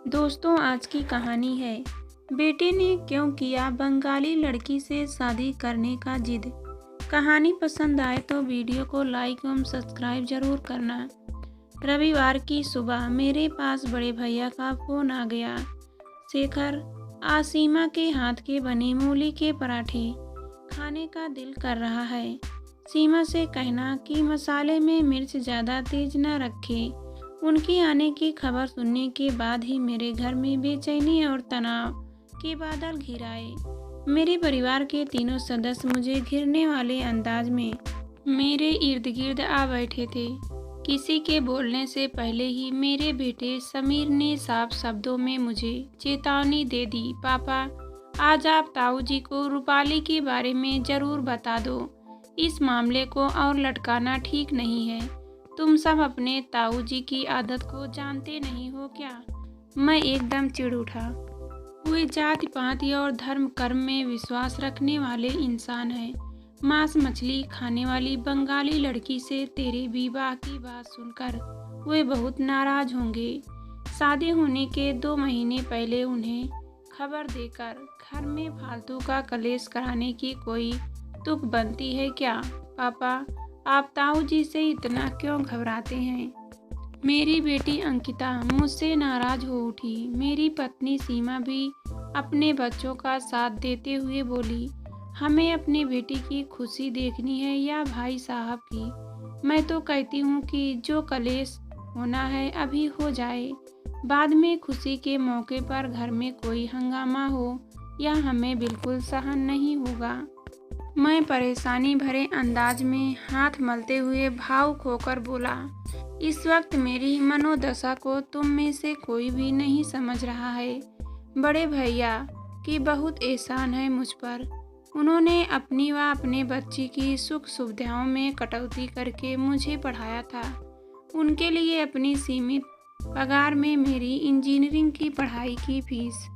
दोस्तों, आज की कहानी है बेटे ने क्यों किया बंगाली लड़की से शादी करने का जिद। कहानी पसंद आए तो वीडियो को लाइक एवं सब्सक्राइब जरूर करना। रविवार की सुबह मेरे पास बड़े भैया का फोन आ गया। शेखर, आज सीमा के हाथ के बने मूली के पराठे खाने का दिल कर रहा है। सीमा से कहना कि मसाले में मिर्च ज़्यादा तेज न रखे। उनके आने की खबर सुनने के बाद ही मेरे घर में बेचैनी और तनाव के बादल घिर आए। मेरे परिवार के तीनों सदस्य मुझे घिरने वाले अंदाज में मेरे इर्द गिर्द आ बैठे थे। किसी के बोलने से पहले ही मेरे बेटे समीर ने साफ शब्दों में मुझे चेतावनी दे दी। पापा, आज आप ताऊ जी को रूपाली के बारे में ज़रूर बता दो। इस मामले को और लटकाना ठीक नहीं है। तुम सब अपने ताऊ जी की आदत को जानते नहीं हो क्या? मैं एकदम चिढ़ उठा। वे जाति पाति और धर्म कर्म में विश्वास रखने वाले इंसान हैं। मांस मछली खाने वाली बंगाली लड़की से तेरे विवाह की बात सुनकर वे बहुत नाराज होंगे। शादी होने के 2 महीने पहले उन्हें खबर देकर घर में फालतू का कलेश कराने की कोई तुक बनती है क्या? पापा, आप ताऊ जी से इतना क्यों घबराते हैं? मेरी बेटी अंकिता मुझसे नाराज हो उठी। मेरी पत्नी सीमा भी अपने बच्चों का साथ देते हुए बोली, हमें अपनी बेटी की खुशी देखनी है या भाई साहब की? मैं तो कहती हूँ कि जो कलेश होना है अभी हो जाए, बाद में खुशी के मौके पर घर में कोई हंगामा हो या हमें बिल्कुल सहन नहीं होगा। मैं परेशानी भरे अंदाज में हाथ मलते हुए भावुक होकर बोला, इस वक्त मेरी मनोदशा को तुम में से कोई भी नहीं समझ रहा है। बड़े भैया की बहुत एहसान है मुझ पर। उन्होंने अपनी व अपने बच्ची की सुख सुविधाओं में कटौती करके मुझे पढ़ाया था। उनके लिए अपनी सीमित पगार में मेरी इंजीनियरिंग की पढ़ाई की फीस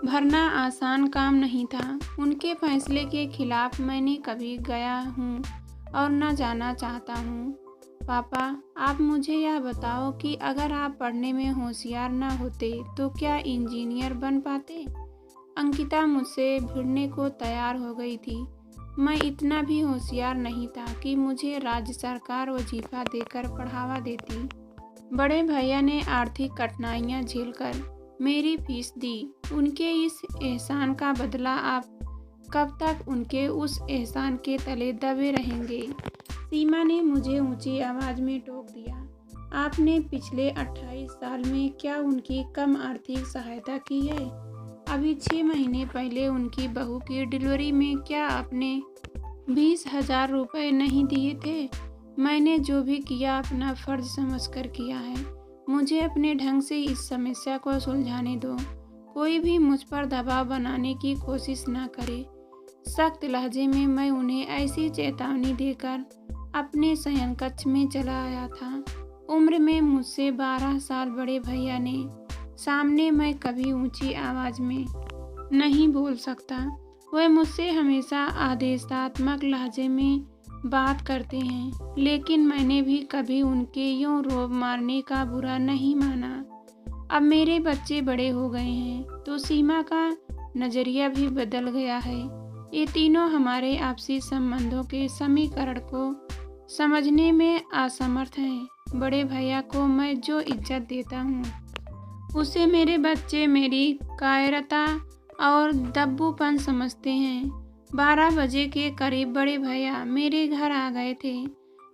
भरना आसान काम नहीं था। उनके फैसले के खिलाफ मैंने कभी गया हूँ और न जाना चाहता हूँ। पापा, आप मुझे यह बताओ कि अगर आप पढ़ने में होशियार न होते तो क्या इंजीनियर बन पाते? अंकिता मुझसे भिड़ने को तैयार हो गई थी। मैं इतना भी होशियार नहीं था कि मुझे राज्य सरकार वजीफा देकर बढ़ावा देती। बड़े भैया ने आर्थिक कठिनाइयाँ झेलकर मेरी फीस दी। उनके इस एहसान का बदला आप कब तक उनके उस एहसान के तले दबे रहेंगे? सीमा ने मुझे ऊंची आवाज में टोक दिया, आपने पिछले 28 साल में क्या उनकी कम आर्थिक सहायता की है? अभी 6 महीने पहले उनकी बहू की डिलीवरी में क्या आपने 20,000 रुपये नहीं दिए थे? मैंने जो भी किया अपना फर्ज समझकर किया है। मुझे अपने ढंग से इस समस्या को सुलझाने दो। कोई भी मुझ पर दबाव बनाने की कोशिश न करे। सख्त लहजे में मैं उन्हें ऐसी चेतावनी देकर अपने शयन कक्ष में चला आया था। उम्र में मुझसे 12 साल बड़े भैया ने सामने मैं कभी ऊंची आवाज में नहीं बोल सकता। वह मुझसे हमेशा आदेशात्मक लहजे में बात करते हैं, लेकिन मैंने भी कभी उनके यूं रोब मारने का बुरा नहीं माना। अब मेरे बच्चे बड़े हो गए हैं तो सीमा का नज़रिया भी बदल गया है। ये तीनों हमारे आपसी संबंधों के समीकरण को समझने में असमर्थ हैं। बड़े भैया को मैं जो इज्जत देता हूँ उसे मेरे बच्चे मेरी कायरता और दब्बूपन समझते हैं। 12 बजे के करीब बड़े भैया मेरे घर आ गए थे।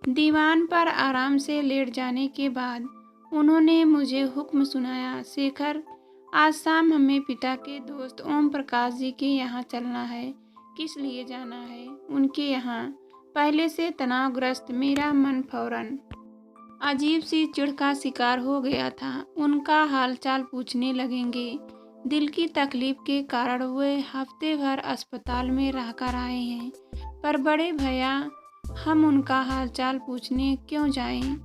दीवान पर आराम से लेट जाने के बाद उन्होंने मुझे हुक्म सुनाया, शेखर, आज शाम हमें पिता के दोस्त ओम प्रकाश जी के यहाँ चलना है। किस लिए जाना है? उनके यहाँ। पहले से तनावग्रस्त मेरा मन फौरन अजीब सी चिढ़ का शिकार हो गया था। उनका हालचाल पूछने लगेंगे। दिल की तकलीफ के कारण वे हफ्ते भर अस्पताल में रहकर आए हैं। पर बड़े भैया, हम उनका हालचाल पूछने क्यों जाएं?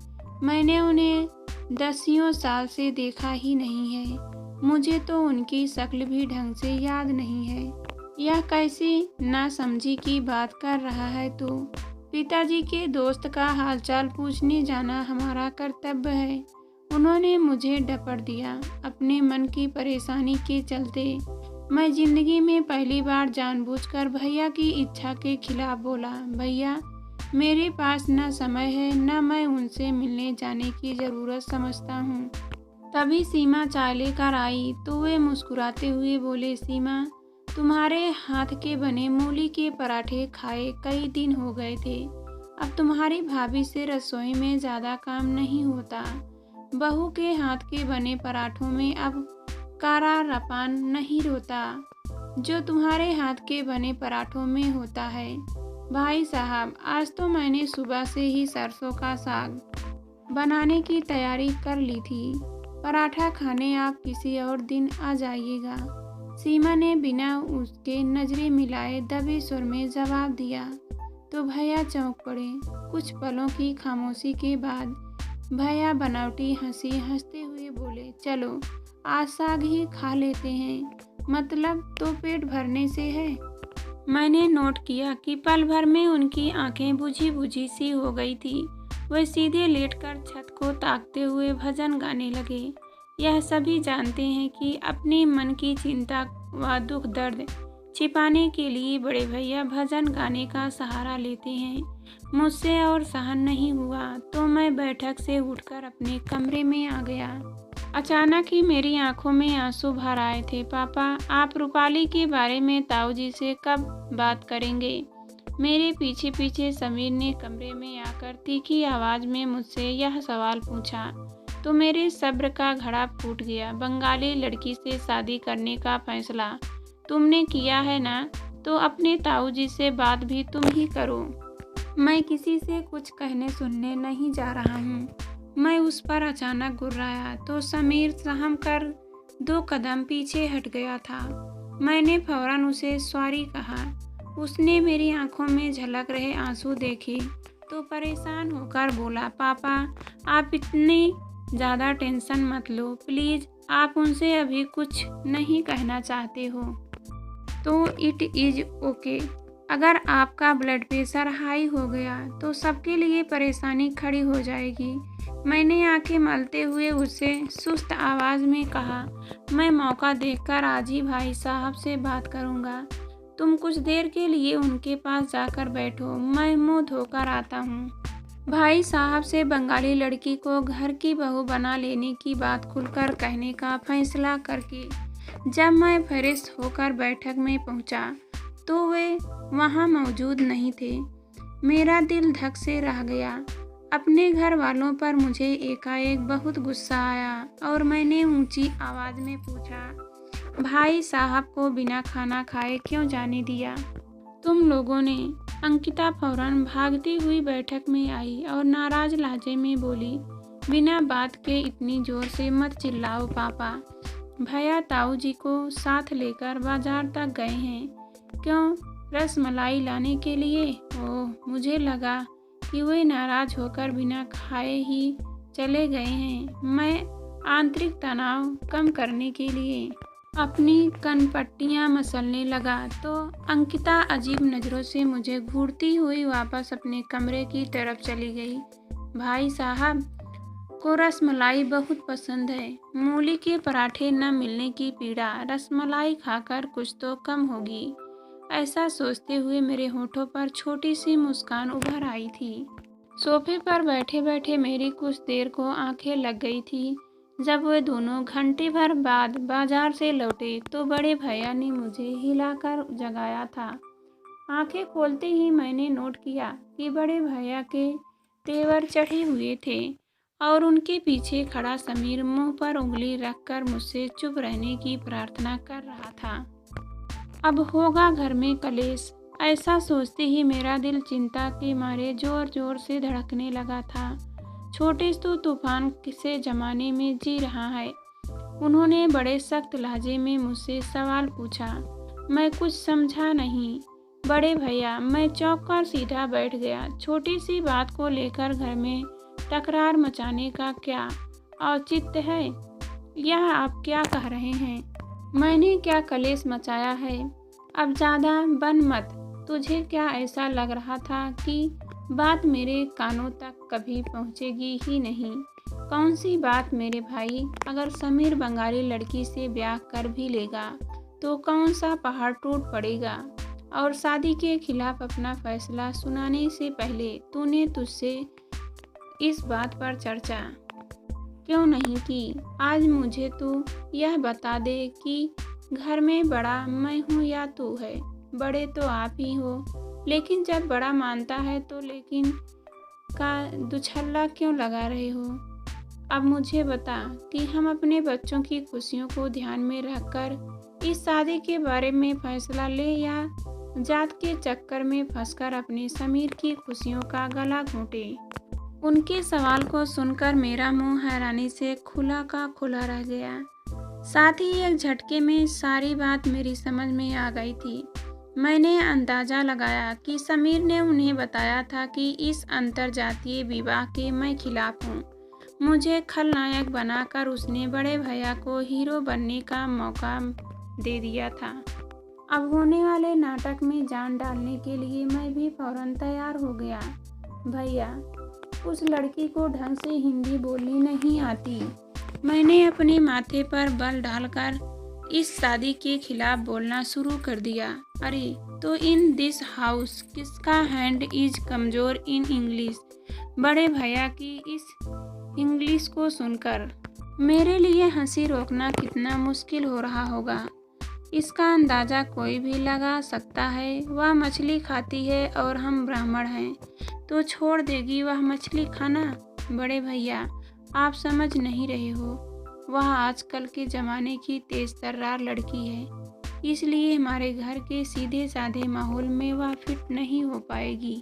मैंने उन्हें 10 साल से देखा ही नहीं है। मुझे तो उनकी शक्ल भी ढंग से याद नहीं है। यह कैसी नासमझी की बात कर रहा है तू? पिताजी के दोस्त का हालचाल पूछने जाना हमारा कर्तव्य है। उन्होंने मुझे डपट दिया। अपने अपने मन की परेशानी के चलते मैं जिंदगी में पहली बार जानबूझकर भैया की इच्छा के खिलाफ बोला। भैया, मेरे पास न समय है न मैं उनसे मिलने जाने की ज़रूरत समझता हूँ। तभी सीमा चाय लेकर आई तो वे मुस्कुराते हुए बोले, सीमा, तुम्हारे हाथ के बने मूली के पराठे खाए कई दिन हो गए थे। अब तुम्हारी भाभी से रसोई में ज़्यादा काम नहीं होता। बहू के हाथ के बने पराठों में अब कारारपन नहीं होता जो तुम्हारे हाथ के बने पराठों में होता है। भाई साहब, आज तो मैंने सुबह से ही सरसों का साग बनाने की तैयारी कर ली थी। पराठा खाने आप किसी और दिन आ जाइएगा। सीमा ने बिना उसके नजरें मिलाए दबे सुर में जवाब दिया तो भैया चौंक पड़े। कुछ पलों की खामोशी के बाद भैया बनावटी हंसी हंसते हुए बोले, चलो आज साग ही खा लेते हैं। मतलब तो पेट भरने से है। मैंने नोट किया कि पल भर में उनकी आंखें बुझी बुझी सी हो गई थी। वे सीधे लेटकर छत को ताकते हुए भजन गाने लगे। यह सभी जानते हैं कि अपने मन की चिंता व दुख दर्द छिपाने के लिए बड़े भैया भजन गाने का सहारा लेते हैं। मुझसे और सहन नहीं हुआ तो मैं बैठक से उठकर अपने कमरे में आ गया। अचानक ही मेरी आंखों में आंसू भर आए थे। पापा, आप रूपाली के बारे में ताऊजी से कब बात करेंगे? मेरे पीछे पीछे समीर ने कमरे में आकर तीखी आवाज में मुझसे यह सवाल पूछा तो मेरे सब्र का घड़ा फूट गया। बंगाली लड़की से शादी करने का फैसला तुमने किया है ना, तो अपने ताऊजी से बात भी तुम ही करो। मैं किसी से कुछ कहने सुनने नहीं जा रहा हूँ। मैं उस पर अचानक गुर्राया तो समीर सहम कर 2 कदम पीछे हट गया था। मैंने फौरन उसे सॉरी कहा। उसने मेरी आंखों में झलक रहे आंसू देखे तो परेशान होकर बोला, पापा, आप इतनी ज़्यादा टेंशन मत लो प्लीज़। आप उनसे अभी कुछ नहीं कहना चाहते हो तो इट इज़ ओके। अगर आपका ब्लड प्रेशर हाई हो गया तो सबके लिए परेशानी खड़ी हो जाएगी। मैंने आंखें मलते हुए उससे सुस्त आवाज़ में कहा, मैं मौका देखकर आज ही भाई साहब से बात करूँगा। तुम कुछ देर के लिए उनके पास जाकर बैठो, मैं मुँह धोकर आता हूँ। भाई साहब से बंगाली लड़की को घर की बहू बना लेने की बात खुलकर कहने का फैसला करके जब मैं फ्रेश होकर बैठक में पहुँचा तो वे वहाँ मौजूद नहीं थे। मेरा दिल धक से रह गया। अपने घर वालों पर मुझे एकाएक बहुत गुस्सा आया और मैंने ऊंची आवाज़ में पूछा, भाई साहब को बिना खाना खाए क्यों जाने दिया तुम लोगों ने? अंकिता फौरन भागती हुई बैठक में आई और नाराज लहजे में बोली, बिना बात के इतनी जोर से मत चिल्लाओ पापा। भैया ताऊजी को साथ लेकर बाजार तक गए हैं। क्यों? रसमलाई लाने के लिए? ओह, मुझे लगा कि वे नाराज होकर बिना खाए ही चले गए हैं। मैं आंतरिक तनाव कम करने के लिए अपनी कनपट्टियाँ मसलने लगा तो अंकिता अजीब नज़रों से मुझे घूरती हुई वापस अपने कमरे की तरफ चली गई। भाई साहब को रसमलाई बहुत पसंद है। मूली के पराठे न मिलने की पीड़ा रसमलाई खाकर कुछ तो कम होगी, ऐसा सोचते हुए मेरे होठों पर छोटी सी मुस्कान उभर आई थी। सोफे पर बैठे बैठे मेरी कुछ देर को आंखें लग गई थी। जब वे दोनों घंटे भर बाद बाजार से लौटे तो बड़े भैया ने मुझे हिलाकर जगाया था। आंखें खोलते ही मैंने नोट किया कि बड़े भैया के तेवर चढ़े हुए थे और उनके पीछे खड़ा समीर मुंह पर उंगली रखकर मुझसे चुप रहने की प्रार्थना कर रहा था। अब होगा घर में कलेश, ऐसा सोचते ही मेरा दिल चिंता के मारे जोर जोर से धड़कने लगा था। छोटे तो तूफान किसे जमाने में जी रहा है? उन्होंने बड़े सख्त लहजे में मुझसे सवाल पूछा। मैं कुछ समझा नहीं। बड़े भैया, मैं चौंक कर सीधा बैठ गया। छोटी सी बात को लेकर घर में तकरार मचाने का क्या औचित्य है? यह आप क्या कह रहे हैं? मैंने क्या कलेश मचाया है? अब ज़्यादा बन मत। तुझे क्या ऐसा लग रहा था कि बात मेरे कानों तक कभी पहुंचेगी ही नहीं? कौन सी बात मेरे भाई, अगर समीर बंगाली लड़की से ब्याह कर भी लेगा तो कौन सा पहाड़ टूट पड़ेगा। और शादी के खिलाफ अपना फैसला सुनाने से पहले तूने तुझसे इस बात पर चर्चा क्यों नहीं की। आज मुझे तू यह बता दे कि घर में बड़ा मैं हूँ या तू है। बड़े तो आप ही हो, लेकिन जब बड़ा मानता है तो लेकिन का दुछल्ला क्यों लगा रहे हो। अब मुझे बता कि हम अपने बच्चों की खुशियों को ध्यान में रखकर इस शादी के बारे में फैसला ले या जात के चक्कर में फंसकर अपने समीर की खुशियों का गला घोंटे। उनके सवाल को सुनकर मेरा मुंह हैरानी से खुला का खुला रह गया। साथ ही एक झटके में सारी बात मेरी समझ में आ गई थी। मैंने अंदाजा लगाया कि समीर ने उन्हें बताया था कि इस अंतरजातीय विवाह के मैं खिलाफ हूँ। मुझे खलनायक बनाकर उसने बड़े भैया को हीरो बनने का मौका दे दिया था। अब होने वाले नाटक में जान डालने के लिए मैं भी फौरन तैयार हो गया। भैया, उस लड़की को ढंग से हिंदी बोलनी नहीं आती। मैंने अपने माथे पर बल डालकर इस शादी के खिलाफ बोलना शुरू कर दिया। अरे तो इन दिस हाउस किसका हैंड इज कमज़ोर इन इंग्लिश। बड़े भैया की इस इंग्लिश को सुनकर मेरे लिए हंसी रोकना कितना मुश्किल हो रहा होगा, इसका अंदाज़ा कोई भी लगा सकता है। वह मछली खाती है और हम ब्राह्मण हैं, तो छोड़ देगी वह मछली खाना। बड़े भैया, आप समझ नहीं रहे हो, वह आजकल के ज़माने की तेज तर्रार लड़की है, इसलिए हमारे घर के सीधे साधे माहौल में वह फिट नहीं हो पाएगी।